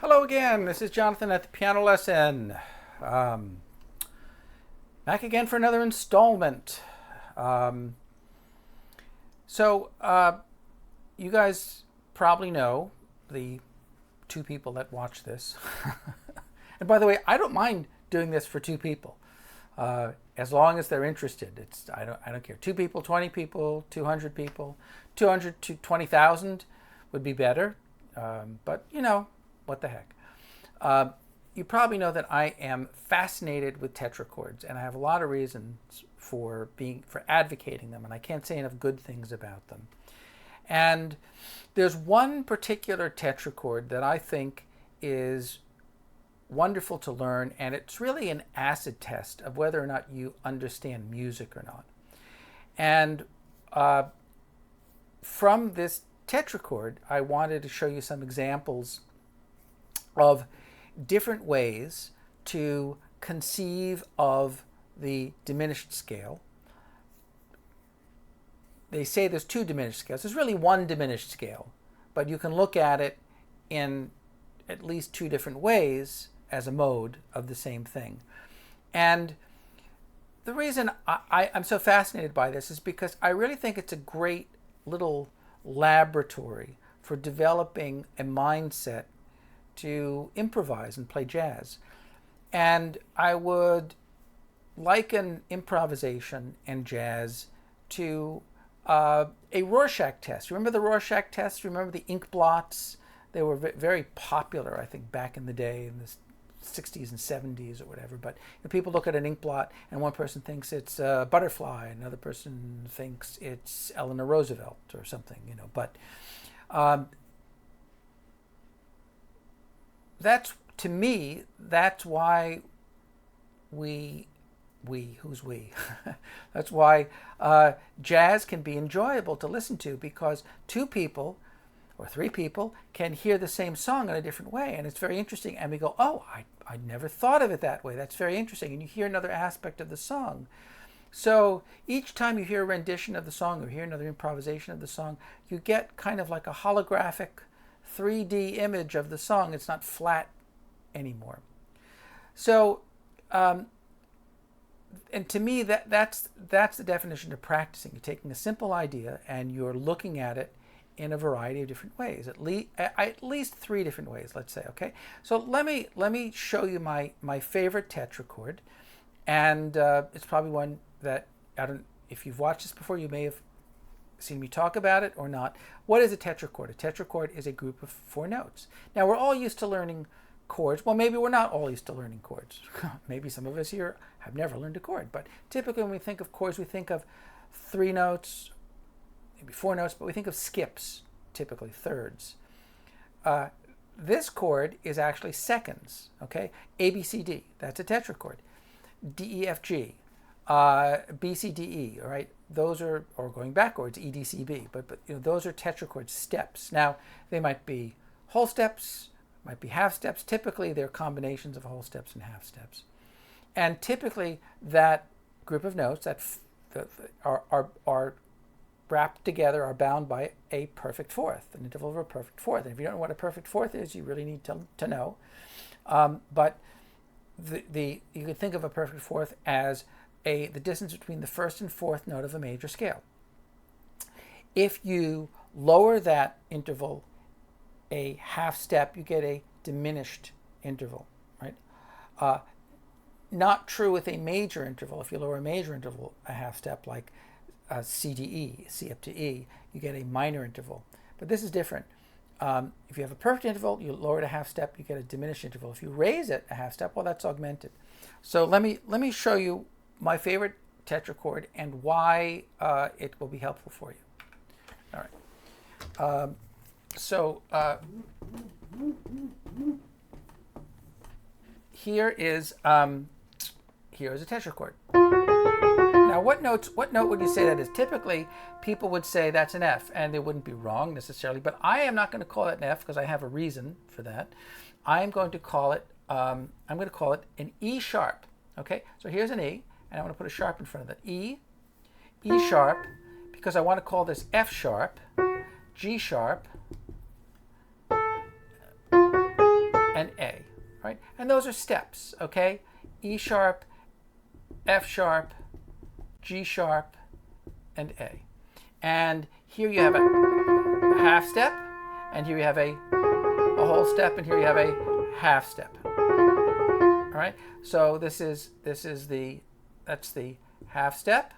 Hello again, this is Jonathan at the Piano Lesson. Um, Back again for another installment. Um, so, you guys probably know the two people that watch this. And by the way, I don't mind doing this for two people, as long as they're interested. I don't care. Two people, 20 people, 200 people, 200 to 20,000 would be better. But you know, what the heck. You probably know that I am fascinated with tetrachords, and I have a lot of reasons for advocating them, and I can't say enough good things about them. And there's one particular tetrachord that I think is wonderful to learn, and it's really an acid test of whether or not you understand music or not. And from this tetrachord, I wanted to show you some examples of different ways to conceive of the diminished scale. They say there's two diminished scales. There's really one diminished scale, but you can look at it in at least two different ways as a mode of the same thing. And the reason I'm so fascinated by this is because I really think it's a great little laboratory for developing a mindset to improvise and play jazz. And I would liken improvisation and jazz to a Rorschach test. Remember the Rorschach test? Remember the ink blots? They were very popular, I think, back in the day in the 60s and 70s or whatever. But people look at an ink blot and one person thinks it's a butterfly, another person thinks it's Eleanor Roosevelt or something, But to me, that's why who's we? That's why jazz can be enjoyable to listen to, because two people or three people can hear the same song in a different way, and it's very interesting. And we go, oh, I never thought of it that way. That's very interesting. And you hear another aspect of the song. So each time you hear a rendition of the song or hear another improvisation of the song, you get kind of like a holographic 3D image of the song. It's not flat anymore. So, and to me, that's the definition of practicing. You're taking a simple idea and you're looking at it in a variety of different ways, at least three different ways, let's say. Okay, so let me show you my favorite tetrachord, and it's probably one that if you've watched this before, you may have seen me talk about it or not. What is a tetrachord? A tetrachord is a group of four notes. Now, we're all used to learning chords. Well, maybe we're not all used to learning chords. Maybe some of us here have never learned a chord. But typically when we think of chords, we think of three notes, maybe four notes, but we think of skips, typically thirds. This chord is actually seconds, okay? A, B, C, D, that's a tetrachord. D, E, F, G, B, C, D, E, all right? Those are, or going backwards, E, D, C, B, but those are tetrachord steps. Now, they might be whole steps, might be half steps. Typically, they're combinations of whole steps and half steps. And typically, that group of notes that are wrapped together, are bound by a perfect fourth, an interval of a perfect fourth. And if you don't know what a perfect fourth is, you really need to know. But you could think of a perfect fourth as the distance between the first and fourth note of a major scale. If you lower that interval a half step, you get a diminished interval, right? Not true with a major interval. If you lower a major interval a half step, like C to E, C up to E, you get a minor interval. But this is different. If you have a perfect interval, you lower it a half step, you get a diminished interval. If you raise it a half step, well, that's augmented. So let me show you my favorite tetrachord and why it will be helpful for you. All right. So here is a tetrachord. Now, what note would you say that is? Typically, people would say that's an F, and they wouldn't be wrong necessarily. But I am not going to call it an F because I have a reason for that. I'm going to call it an E sharp. Okay, so here's an E, and I'm going to put a sharp in front of that. E sharp, because I want to call this F sharp, G sharp, and A, right? And those are steps, okay? E sharp, F sharp, G sharp, and A. And here you have a half step, and here you have a whole step, and here you have a half step. All right. So that's the half step,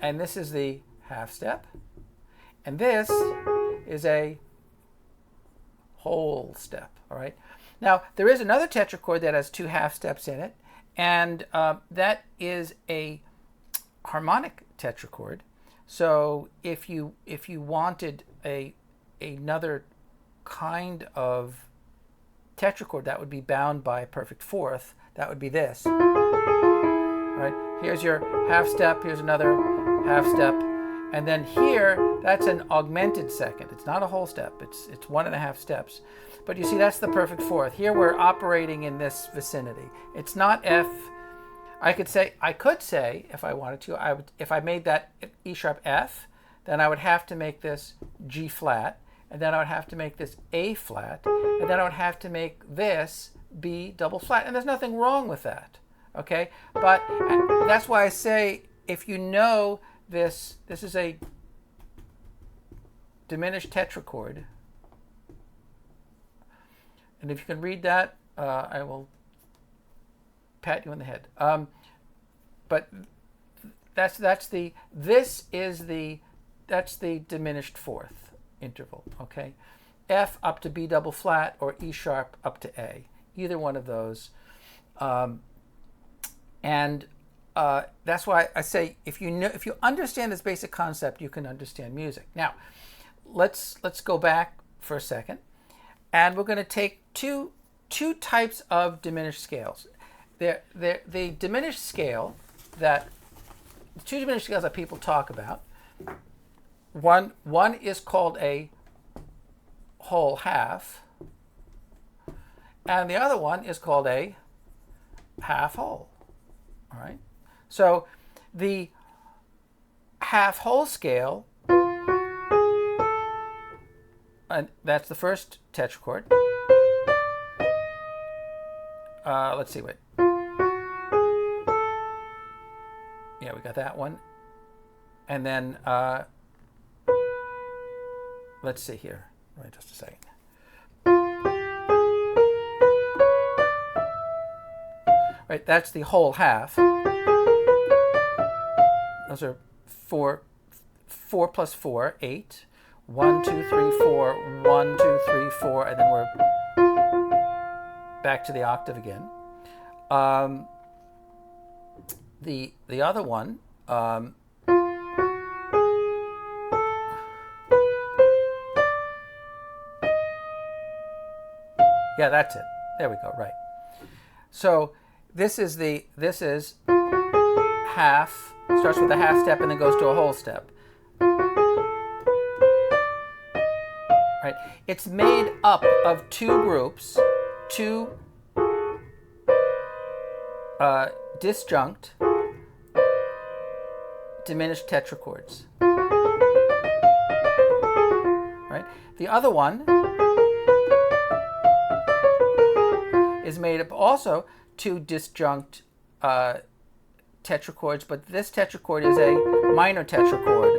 and this is the half step, and this is a whole step. All right. Now there is another tetrachord that has 2 half steps in it, and that is a harmonic tetrachord. So if you wanted another kind of tetrachord that would be bound by a perfect fourth, that would be this. Right? Here's your half step, here's another half step, and then here that's an augmented second. It's not a whole step, it's 1.5 steps. But you see, that's the perfect fourth. Here we're operating in this vicinity. It's not F. I could say if I wanted to, if I made that E sharp F, then I would have to make this G flat, and then I would have to make this A flat, and then I would have to make this B double flat. And there's nothing wrong with that, okay? But that's why I say, if you know this is a diminished tetrachord, and if you can read that, I will pat you on the head. But that's the diminished fourth interval, okay? F up to B double flat, or E sharp up to A, either one of those. And that's why I say, if you understand this basic concept, you can understand music. Now, let's go back for a second, and we're going to take two types of diminished scales. The diminished scale two diminished scales that people talk about. One is called a whole half, and the other one is called a half whole. All right. So the half whole scale, and that's the first tetrachord. Let's see, wait. Yeah, we got that one. And then let's see here. Wait just a second. Right, that's the whole half. Those are 4 plus 4, 8. 1, 2, 3, 4. 1, 2, 3, 4, and then we're back to the octave again. The other one, yeah, that's it. There we go. Right. So this is half. Starts with a half step and then goes to a whole step. Right. It's made up of 2 groups, 2 disjunct diminished tetrachords. Right. The other one is made up also 2 disjunct tetrachords, but this tetrachord is a minor tetrachord,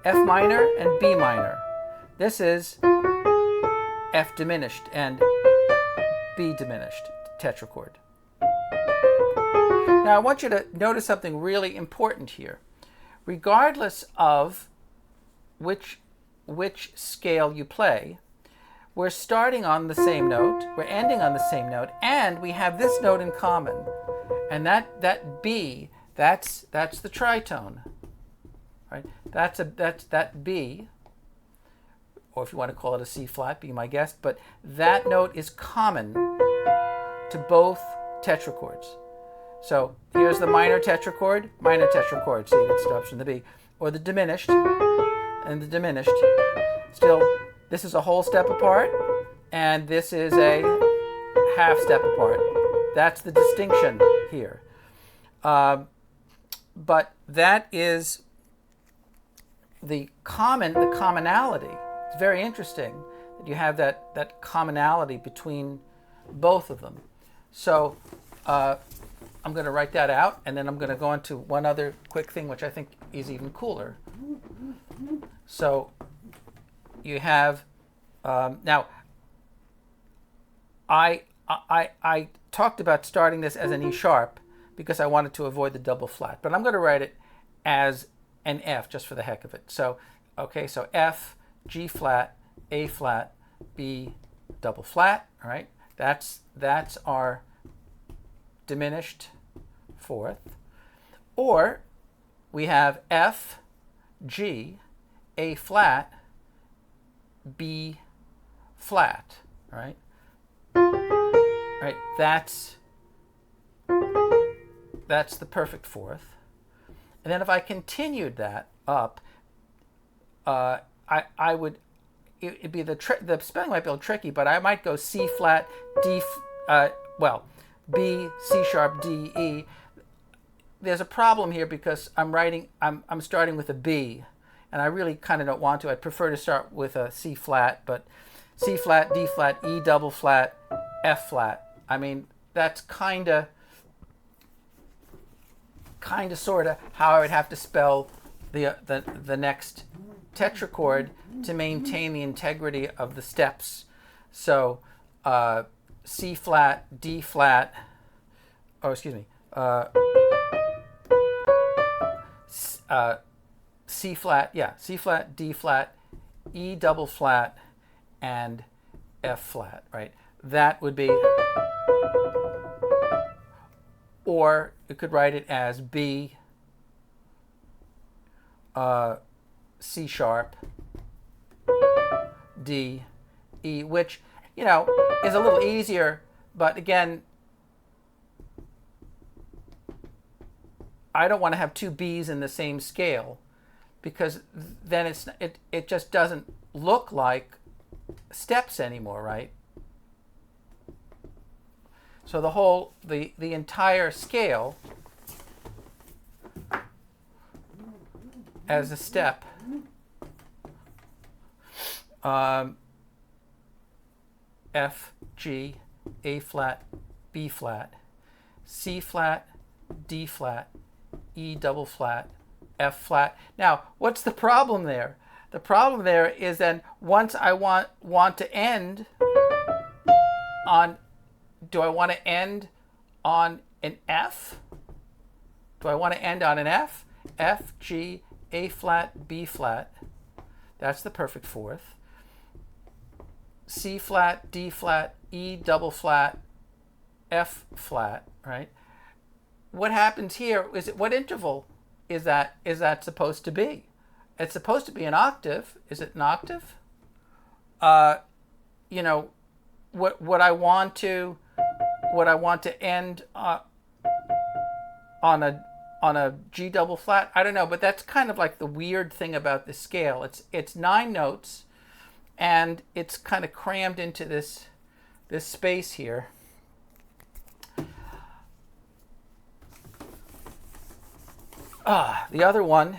F minor and B minor. This is F diminished and B diminished tetrachord. Now I want you to notice something really important here. Regardless of which scale you play, we're starting on the same note, we're ending on the same note, and we have this note in common. And that B, that's the tritone. Right? That B, or if you want to call it a C flat, be my guest, but that note is common to both tetrachords. So here's the minor tetrachord, see, that stops in the B, or the diminished, and the diminished. Still, this is a whole step apart, and this is a half step apart. That's the distinction here. But that is the commonality. It's very interesting You have that commonality between both of them. So I'm going to write that out, and then I'm going to go on to one other quick thing, which I think is even cooler. So you have now. I talked about starting this as an E sharp because I wanted to avoid the double flat, but I'm going to write it as an F just for the heck of it. So okay, so F, G flat, A flat, B double flat. All right, that's our diminished fourth. Or we have F, G, A flat, B flat. All right. Right, that's the perfect fourth. And then if I continued that up, I would, it'd be the spelling might be a little tricky, but I might go C flat, D, B, C sharp, D, E. There's a problem here because I'm starting with a B, and I really kind of don't want to. I'd prefer to start with a C flat, but C flat, D flat, E double flat, F flat. I mean, that's kind of sort of how I would have to spell the next tetrachord to maintain the integrity of the steps. So C flat, D flat, C flat, C flat, D flat, E double flat, and F flat, right? That would be, or you could write it as B, C sharp, D, E, which, is a little easier, but again, I don't want to have two B's in the same scale because then it just doesn't look like steps anymore, right? So the entire scale as a step F, G, A flat, B flat, C flat, D flat, E double flat, F flat. Now, what's the problem there? The problem there is then once I want to end on, do I want to end on an F? Do I want to end on an F? F, G, A flat, B flat. That's the perfect fourth. C flat, D flat, E double flat, F flat, right? What happens here is what interval is that supposed to be? It's supposed to be an octave. Is it an octave? What I want to end on a G double flat. I don't know, but that's kind of like the weird thing about this scale. It's 9 notes, and it's kind of crammed into this space here. The other one,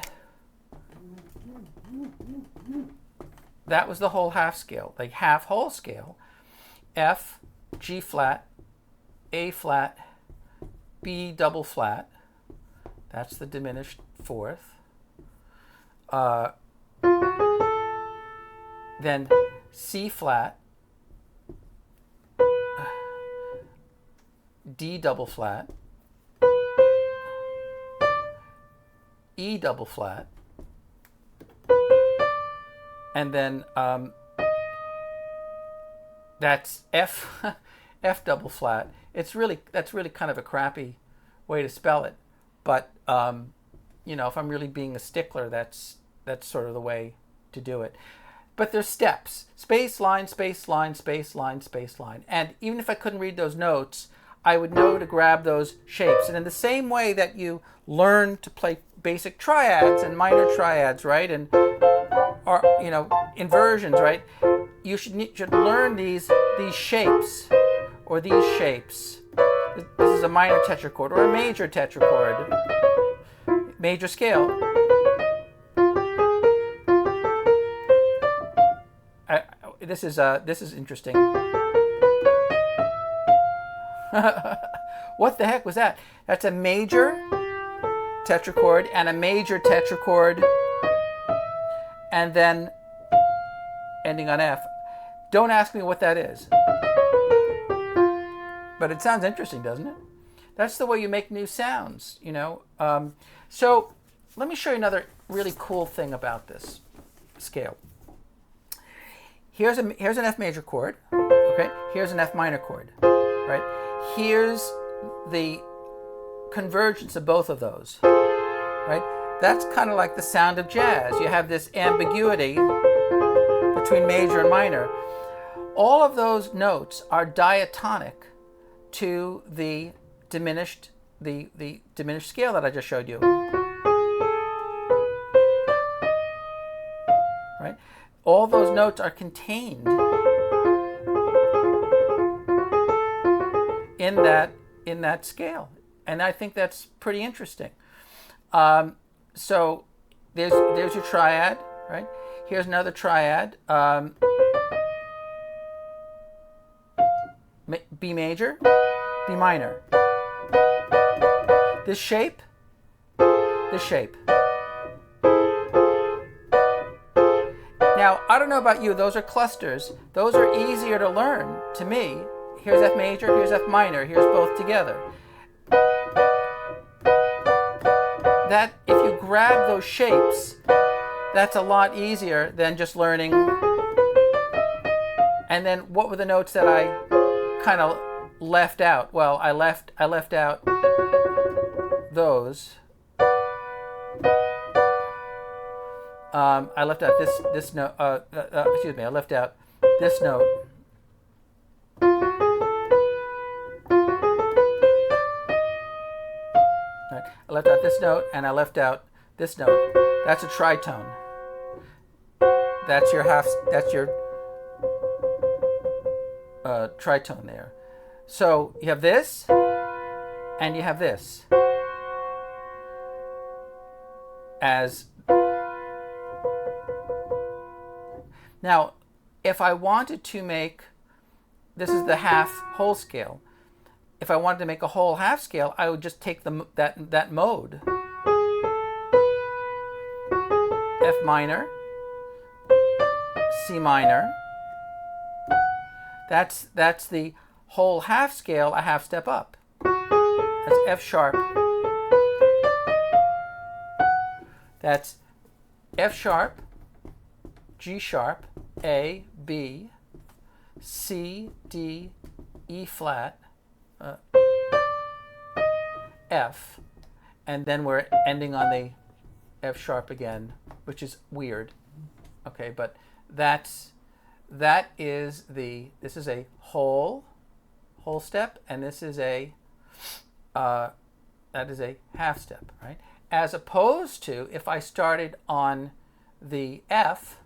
that was the whole half scale, like half whole scale. F, G flat, A flat, B double flat. That's the diminished fourth. Then C flat, D double flat, E double flat, and then that's F F double flat. That's really kind of a crappy way to spell it, but if I'm really being a stickler, that's sort of the way to do it. But there's steps: space line, space line, space line, space line. And even if I couldn't read those notes, I would know to grab those shapes. And in the same way that you learn to play basic triads and minor triads, right, and inversions, right, you should learn these shapes, or these shapes. This is a minor tetrachord or a major tetrachord, major scale. this is interesting. What the heck was that? That's a major tetrachord and a major tetrachord, and then ending on F. Don't ask me what that is. But it sounds interesting, doesn't it? That's the way you make new sounds, you know. So let me show you another really cool thing about this scale. Here's an F major chord, okay? Here's an F minor chord, right? Here's the convergence of both of those, right? That's kind of like the sound of jazz. You have this ambiguity between major and minor. All of those notes are diatonic to the diminished scale that I just showed you. Right? All those notes are contained in that scale, and I think that's pretty interesting. So there's your triad, right? Here's another triad. B major, B minor. This shape. Now, I don't know about you, those are clusters. Those are easier to learn to me. Here's F major, here's F minor, here's both together. That, if you grab those shapes, that's a lot easier than just learning. And then what were the notes that I kind of left out? Well, I left out those. I left out this note. Excuse me. I left out this note. Right. I left out this note, and I left out this note. That's a tritone. That's your tritone there. So you have this, and you have this as. Now, if I wanted to make, this is the half whole scale. If I wanted to make a whole half scale, I would just take that mode. F minor, C minor. That's the whole half scale, a half step up. That's F sharp. That's F sharp, G sharp, A, B, C, D, E flat, F, and then we're ending on the F sharp again, which is weird. Okay, but this is a whole step, and this is that is a half step, right? As opposed to if I started on the F,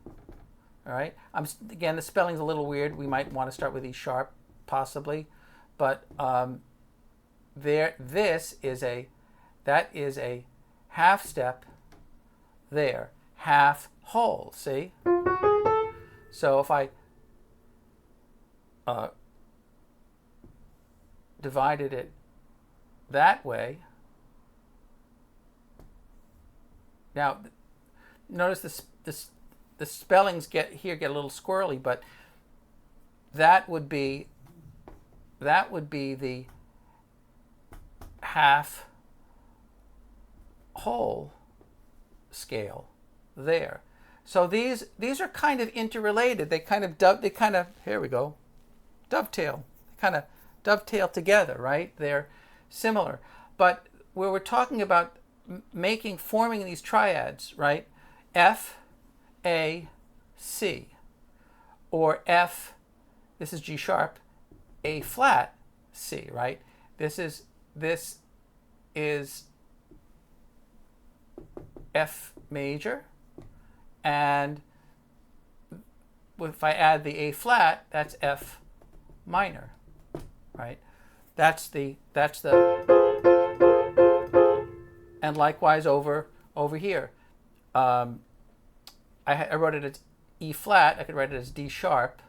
all right. Again, the spelling's a little weird. We might want to start with E sharp, possibly, but that is a half step there, half whole. See? So if I divided it that way, now notice the spellings get a little squirrely, but that would be the half whole scale there. So these are kind of interrelated. They kind of here we go, dovetail. They kind of dovetail together, right? They're similar. But where we're talking about forming these triads, right? F, A, C, or F, this is G sharp, A flat, C, right? This is F major, and if I add the A flat, that's F minor, right? That's the and likewise over here. I wrote it as E flat, I could write it as D sharp,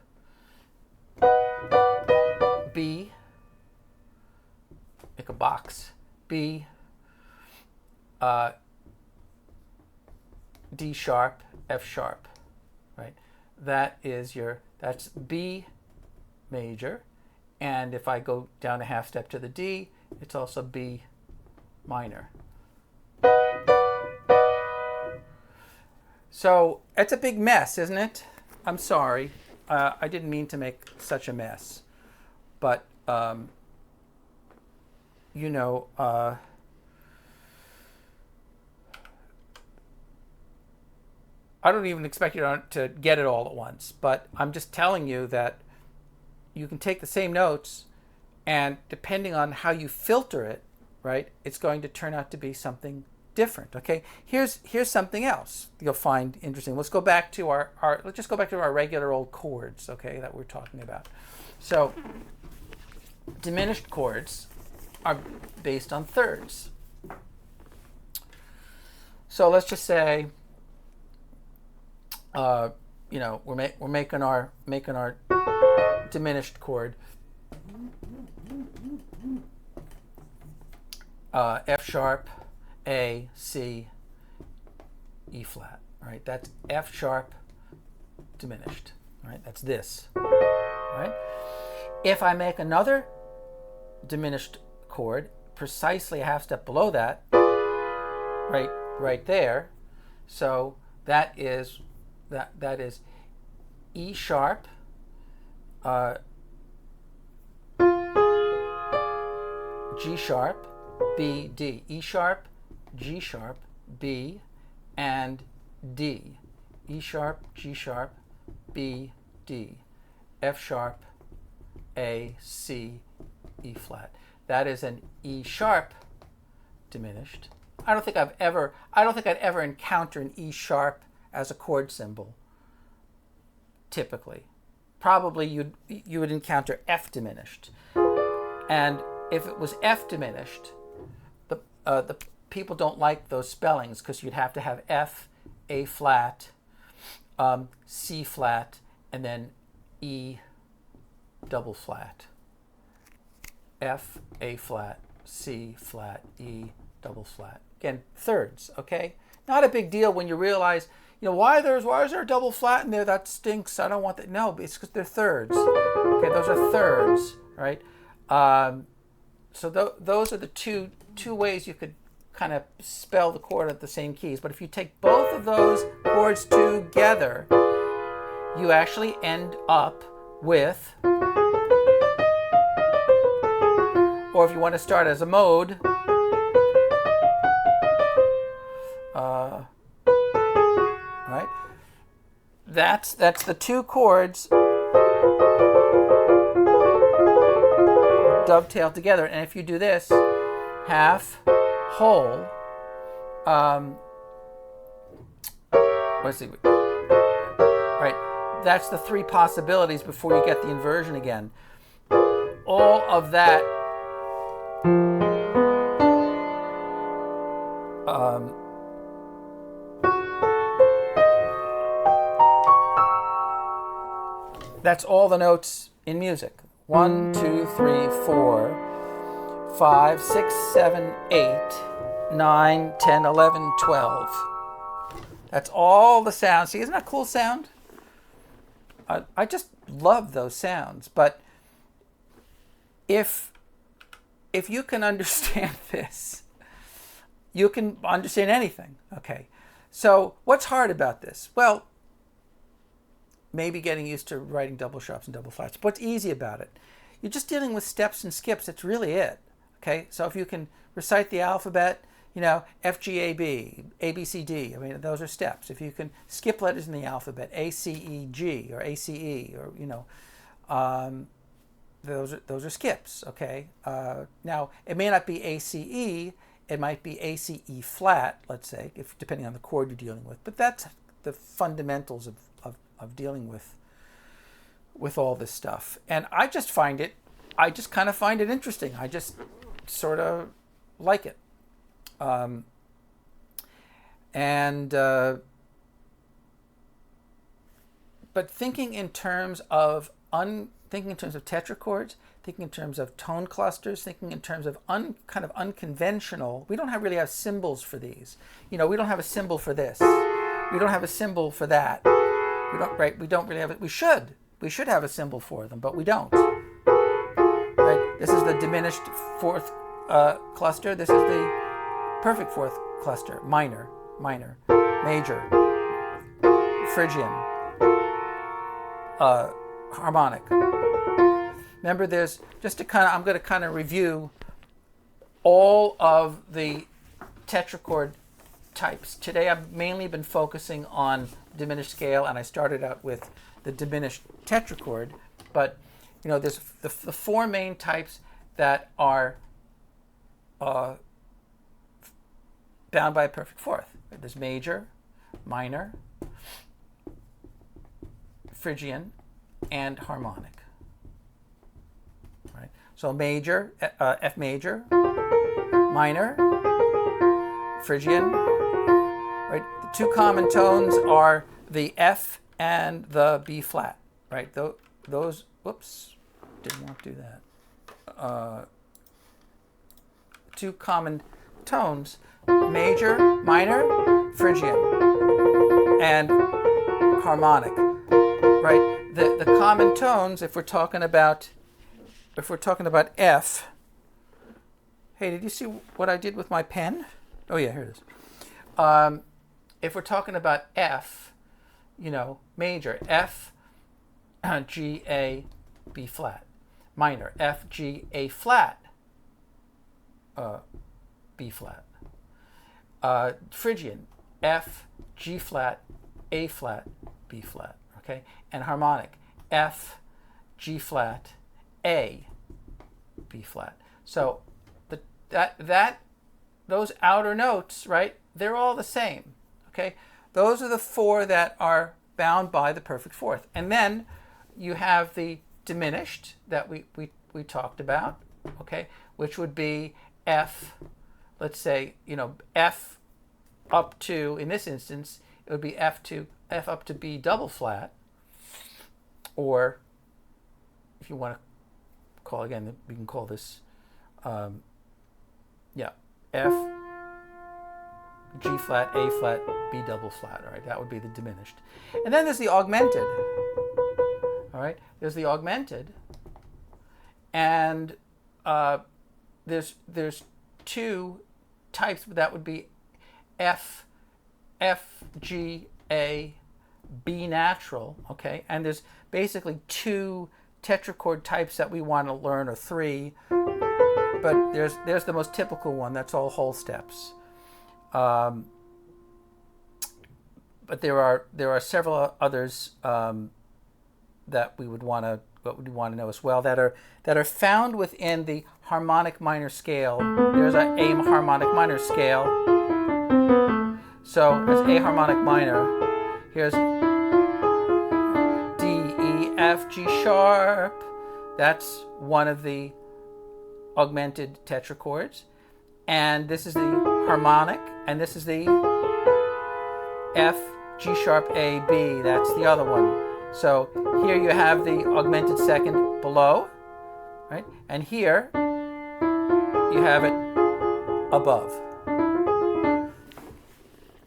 B, make a box, B, D sharp, F sharp, right? That's B major. And if I go down a half step to the D, it's also B minor. So it's a big mess, isn't it? I'm sorry. I didn't mean to make such a mess. But, you know, I don't even expect you to get it all at once. But I'm just telling you that you can take the same notes, and depending on how you filter it, right, it's going to turn out to be something different. Okay, here's something else you'll find interesting. Let's go back to let's just go back to our regular old chords, okay, that we're talking about. So diminished chords are based on thirds. So let's just say, you know, we're making our diminished chord F sharp, A, C, E flat, right? That's F sharp diminished, right? That's this, right? If I make another diminished chord precisely a half step below that, right there, so that is E sharp, G sharp, B, D. E sharp, G sharp, B, and D. E sharp, G sharp, B, D. F sharp, A, C, E flat. That is an E sharp diminished. I don't think I'd ever encounter an E sharp as a chord symbol. Typically, probably you would encounter F diminished, and if it was F diminished, the people don't like those spellings because you'd have to have F, A flat, C flat, and then E double flat. F, A flat, C flat, E double flat. Again, thirds, okay? Not a big deal when you realize, you know, why is there a double flat in there? That stinks. I don't want that. No, it's because they're thirds. Okay, those are thirds, right? So those are the two ways you could kind of spell the chord at the same keys. But if you take both of those chords together, you actually end up with, or if you want to start as a mode, right? That's the two chords dovetailed together. And if you do this, half, whole, let's see, right? That's the three possibilities before you get the inversion again. All of that that's all the notes in music. 1, 2, 3, 4, 5, 6, 7, 8, 9, 10, 11, 12. That's all the sounds. See, isn't that a cool sound? I just love those sounds. But if you can understand this, you can understand anything. Okay. So what's hard about this? Well, maybe getting used to writing double sharps and double flats. But what's easy about it? You're just dealing with steps and skips. That's really it. Okay. So if you can recite the alphabet, you know, F, G, A, B, A, B, C, D. I mean, those are steps. If you can skip letters in the alphabet, A, C, E, G, or A, C, E, or, you know, those are skips, okay? Now, it may not be A, C, E. It might be A, C, E flat, let's say, depending on the chord you're dealing with. But that's the fundamentals of dealing with all this stuff. And I just kind of find it interesting. I just sort of like it. but thinking in terms of tetrachords, thinking in terms of tone clusters, thinking in terms of kind of unconventional. We don't really have symbols for these. We don't have a symbol for this. We don't have a symbol for that. We don't really have it. We should have a symbol for them, but we don't. Right? This is the diminished fourth cluster. This is the perfect fourth cluster. Minor, major, Phrygian, harmonic. Remember, there's I'm going to kind of review all of the tetrachord types. Today I've mainly been focusing on diminished scale, and I started out with the diminished tetrachord, but there's the four main types that are bound by a perfect fourth. There's major, minor, Phrygian, and harmonic. Right? So major, F major, minor, Phrygian. Right? The two common tones are the F and the B flat. Right? Those. Whoops, didn't want to do that. Two common tones: major, minor, Phrygian, and harmonic. Right? The common tones, if we're talking about F. Hey, did you see what I did with my pen? Oh yeah, here it is. If we're talking about F, major, F, G, A, B flat. Minor, F, G, A flat, B flat. Phrygian, F, G flat, A flat, B flat. Okay, and harmonic, F, G flat, A, B flat. So those outer notes, right? They're all the same. Okay, those are the four that are bound by the perfect fourth, and then you have the diminished that we talked about. Okay, which would be F. Let's say F up to, in this instance, it would be F up to B double flat, or if you want to call again, we can call this F, G flat, A flat, B double flat. All right, that would be the diminished. And then there's the augmented. All right, there's the augmented, and there's two types. That would be F, G, A, B natural. Okay, and there's basically two tetrachord types that we want to learn, or three, but there's the most typical one. That's all whole steps. But there are several others that we would want to know as well that are found within the harmonic minor scale. There's a harmonic minor scale. So that's A harmonic minor. Here's D, E, F, G sharp. That's one of the augmented tetrachords. And this is the harmonic, and this is the F, G sharp, A, B. That's the other one. So here you have the augmented second below, right? And here you have it above.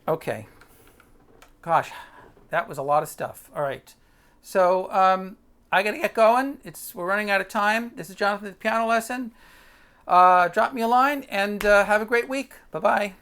Okay. Gosh, that was a lot of stuff. All right. So I got to get going. We're running out of time. This is Jonathan, the Piano Lesson. Drop me a line, and have a great week. Bye-bye.